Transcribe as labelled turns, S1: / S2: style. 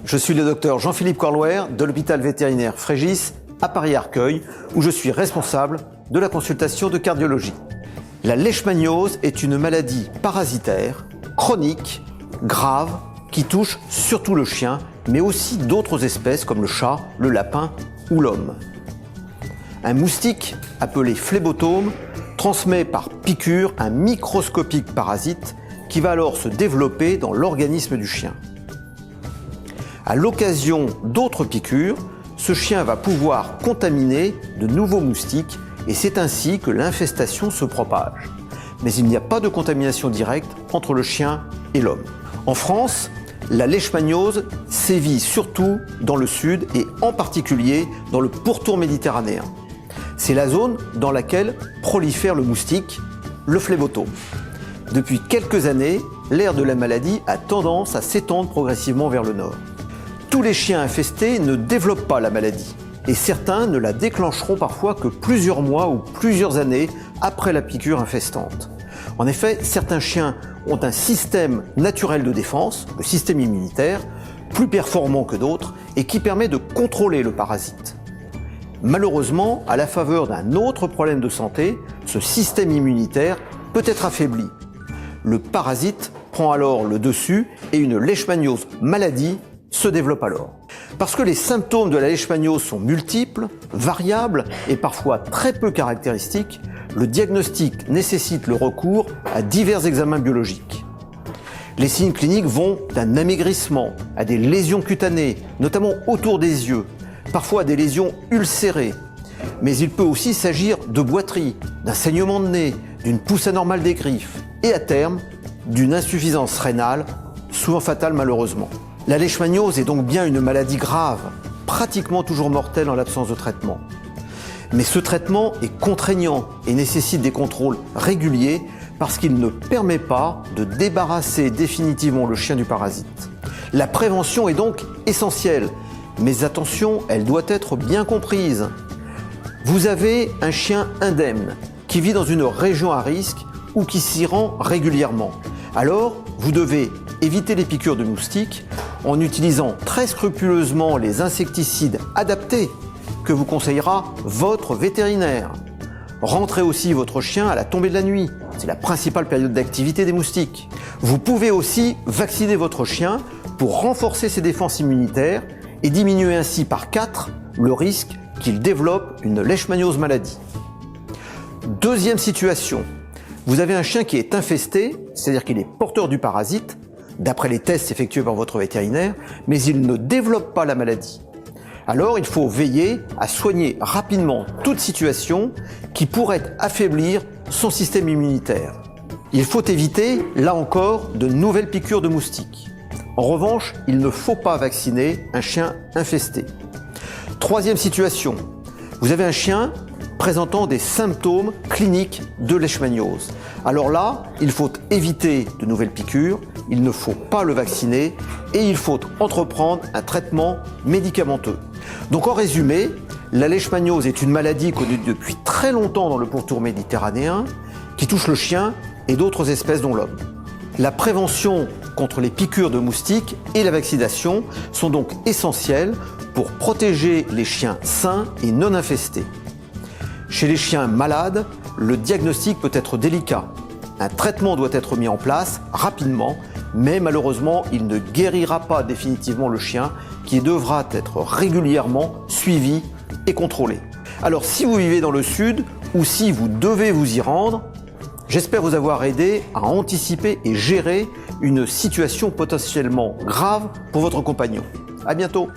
S1: Je suis le docteur Jean-Philippe Corlouer de l'hôpital vétérinaire Frégis à Paris-Arcueil, où je suis responsable de la consultation de cardiologie. La leishmaniose est une maladie parasitaire, chronique, grave, qui touche surtout le chien, mais aussi d'autres espèces comme le chat, le lapin ou l'homme. Un moustique, appelé phlébotome, transmet par piqûre un microscopique parasite qui va alors se développer dans l'organisme du chien. À l'occasion d'autres piqûres, ce chien va pouvoir contaminer de nouveaux moustiques et c'est ainsi que l'infestation se propage. Mais il n'y a pas de contamination directe entre le chien et l'homme. En France, la leishmaniose sévit surtout dans le sud et en particulier dans le pourtour méditerranéen. C'est la zone dans laquelle prolifère le moustique, le phlébotome. Depuis quelques années, l'ère de la maladie a tendance à s'étendre progressivement vers le nord. Tous les chiens infestés ne développent pas la maladie et certains ne la déclencheront parfois que plusieurs mois ou plusieurs années après la piqûre infestante. En effet, certains chiens ont un système naturel de défense, le système immunitaire, plus performant que d'autres et qui permet de contrôler le parasite. Malheureusement, à la faveur d'un autre problème de santé, ce système immunitaire peut être affaibli. Le parasite prend alors le dessus et une leishmaniose maladie se développe alors. Parce que les symptômes de la leishmaniose sont multiples, variables et parfois très peu caractéristiques, le diagnostic nécessite le recours à divers examens biologiques. Les signes cliniques vont d'un amaigrissement à des lésions cutanées, notamment autour des yeux, parfois des lésions ulcérées. Mais il peut aussi s'agir de boiterie, d'un saignement de nez, d'une pousse anormale des griffes et à terme, d'une insuffisance rénale, souvent fatale malheureusement. La leishmaniose est donc bien une maladie grave, pratiquement toujours mortelle en l'absence de traitement. Mais ce traitement est contraignant et nécessite des contrôles réguliers parce qu'il ne permet pas de débarrasser définitivement le chien du parasite. La prévention est donc essentielle, mais attention, elle doit être bien comprise. Vous avez un chien indemne qui vit dans une région à risque ou qui s'y rend régulièrement. Alors, vous devez éviter les piqûres de moustiques en utilisant très scrupuleusement les insecticides adaptés que vous conseillera votre vétérinaire. Rentrez aussi votre chien à la tombée de la nuit. C'est la principale période d'activité des moustiques. Vous pouvez aussi vacciner votre chien pour renforcer ses défenses immunitaires et diminuer ainsi par 4 le risque qu'il développe une leishmaniose maladie. Deuxième situation, vous avez un chien qui est infesté, c'est-à-dire qu'il est porteur du parasite, d'après les tests effectués par votre vétérinaire, mais il ne développe pas la maladie. Alors il faut veiller à soigner rapidement toute situation qui pourrait affaiblir son système immunitaire. Il faut éviter, là encore, de nouvelles piqûres de moustiques. En revanche, il ne faut pas vacciner un chien infesté. Troisième situation, vous avez un chien présentant des symptômes cliniques de leishmaniose. Alors là, il faut éviter de nouvelles piqûres, il ne faut pas le vacciner et il faut entreprendre un traitement médicamenteux. Donc en résumé, la leishmaniose est une maladie connue depuis très longtemps dans le pourtour méditerranéen qui touche le chien et d'autres espèces dont l'homme. La prévention contre les piqûres de moustiques et la vaccination sont donc essentielles pour protéger les chiens sains et non infestés. Chez les chiens malades, le diagnostic peut être délicat. Un traitement doit être mis en place rapidement, mais malheureusement, il ne guérira pas définitivement le chien qui devra être régulièrement suivi et contrôlé. Alors si vous vivez dans le sud ou si vous devez vous y rendre, j'espère vous avoir aidé à anticiper et gérer une situation potentiellement grave pour votre compagnon. À bientôt!